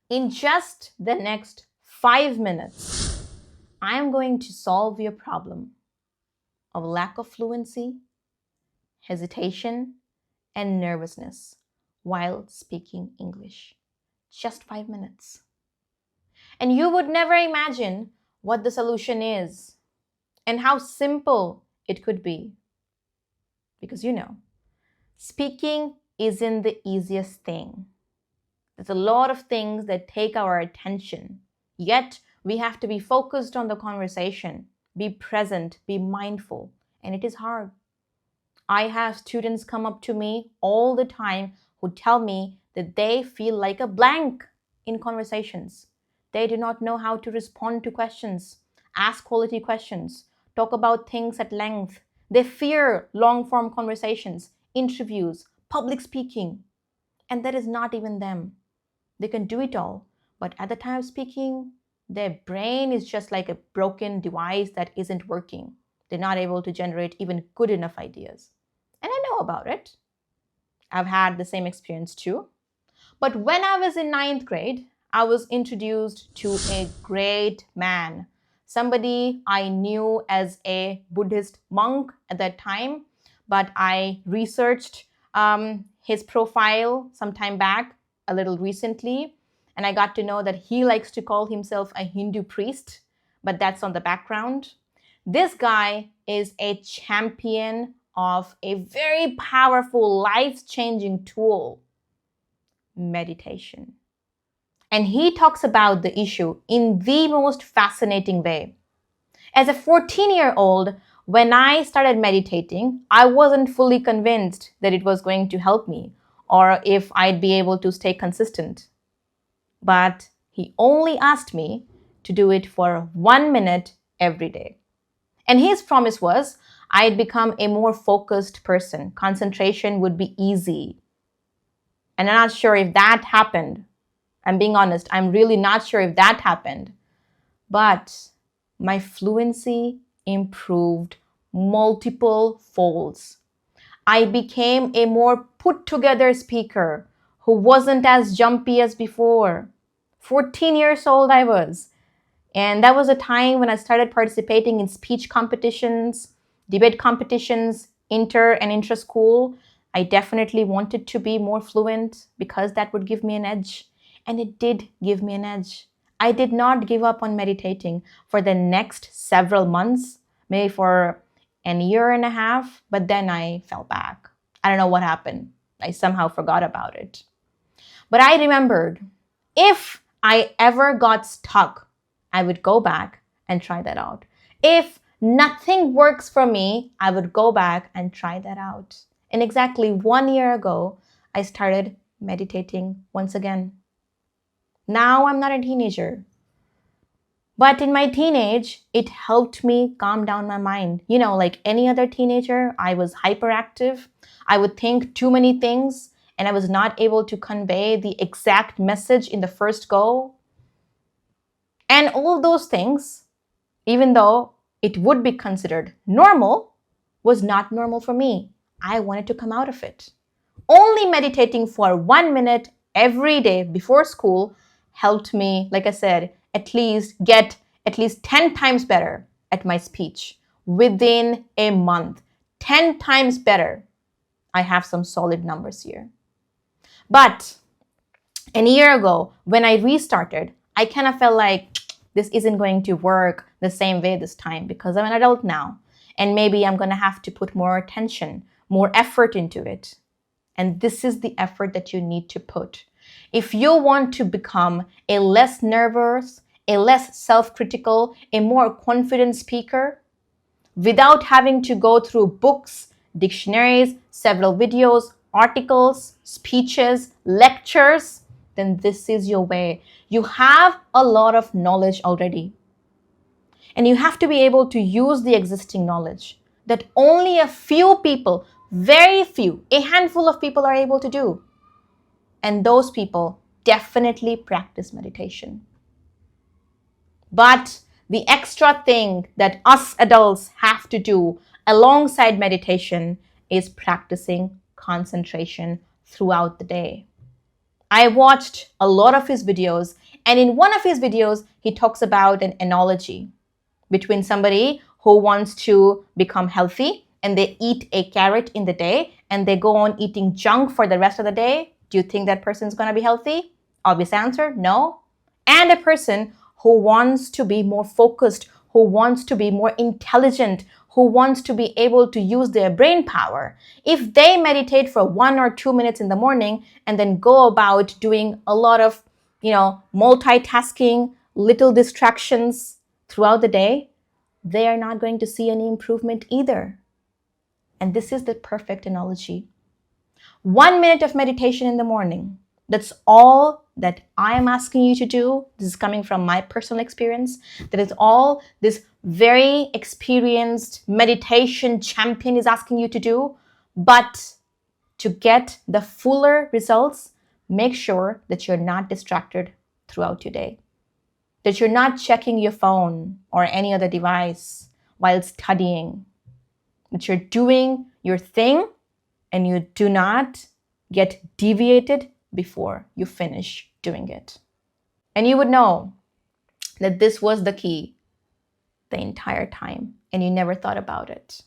In just the next 5 minutes, I'm going to solve your problem of lack of fluency, hesitation, and nervousness while speaking English. Just 5 minutes. And you would never imagine what the solution is and how simple it could be. Because speaking isn't the easiest thing. There's a lot of things that take our attention. Yet, we have to be focused on the conversation, be present, be mindful, and it is hard. I have students come up to me all the time who tell me that they feel like a blank in conversations. They do not know how to respond to questions, ask quality questions, talk about things at length. They fear long-form conversations, interviews, public speaking. And that is not even them. They can do it all, but at the time of speaking, their brain is just like a broken device that isn't working. They're not able to generate even good enough ideas. And I know about it. I've had the same experience too. But when I was in ninth grade, I was introduced to a great man, somebody I knew as a Buddhist monk at that time, but I researched his profile some time back, a little recently, and I got to know that he likes to call himself a Hindu priest, but that's on the background. This guy is a champion of a very powerful, life-changing tool, meditation. And he talks about the issue in the most fascinating way. As a 14-year-old, when I started meditating, I wasn't fully convinced that it was going to help me or if I'd be able to stay consistent. But he only asked me to do it for 1 minute every day. And his promise was I'd become a more focused person. Concentration would be easy. And I'm not sure if that happened. I'm being honest, I'm really not sure if that happened. But my fluency improved multiple folds. I became a more put together speaker who wasn't as jumpy as before. 14 years old I was. And that was a time when I started participating in speech competitions, debate competitions, inter and intra-school. I definitely wanted to be more fluent because that would give me an edge. And it did give me an edge. I did not give up on meditating for the next several months, maybe for a year and a half, but then I fell back. I don't know what happened. I somehow forgot about it. But I remembered if I ever got stuck, I would go back and try that out. If nothing works for me, I would go back and try that out. And exactly 1 year ago, I started meditating once again. Now I'm not a teenager. But in my teenage, it helped me calm down my mind. Like any other teenager, I was hyperactive. I would think too many things, and I was not able to convey the exact message in the first go. And all those things, even though it would be considered normal, was not normal for me. I wanted to come out of it. Only meditating for 1 minute every day before school helped me, like I said, at least get at least 10 times better at my speech within a month. 10 times better. I have some solid numbers here. But a year ago, when I restarted, I kind of felt like this isn't going to work the same way this time because I'm an adult now. And maybe I'm going to have to put more attention, more effort into it. And this is the effort that you need to put. If you want to become a less nervous, a less self-critical, a more confident speaker, without having to go through books, dictionaries, several videos, articles, speeches, lectures, then this is your way. You have a lot of knowledge already. And you have to be able to use the existing knowledge that only a few people, very few, a handful of people are able to do. And those people definitely practice meditation. But the extra thing that us adults have to do alongside meditation is practicing concentration throughout the day. I watched a lot of his videos, and in one of his videos, he talks about an analogy between somebody who wants to become healthy and they eat a carrot in the day and they go on eating junk for the rest of the day. Do you think that person is going to be healthy? Obvious answer, no. And a person who wants to be more focused, who wants to be more intelligent, who wants to be able to use their brain power, if they meditate for 1 or 2 minutes in the morning and then go about doing a lot of, multitasking, little distractions throughout the day, they are not going to see any improvement either. And this is the perfect analogy. 1 minute of meditation in the morning. That's all that I am asking you to do. This is coming from my personal experience. That is all this very experienced meditation champion is asking you to do. But to get the fuller results, make sure that you're not distracted throughout your day. That you're not checking your phone or any other device while studying. That you're doing your thing and you do not get deviated before you finish doing it. And you would know that this was the key the entire time and you never thought about it.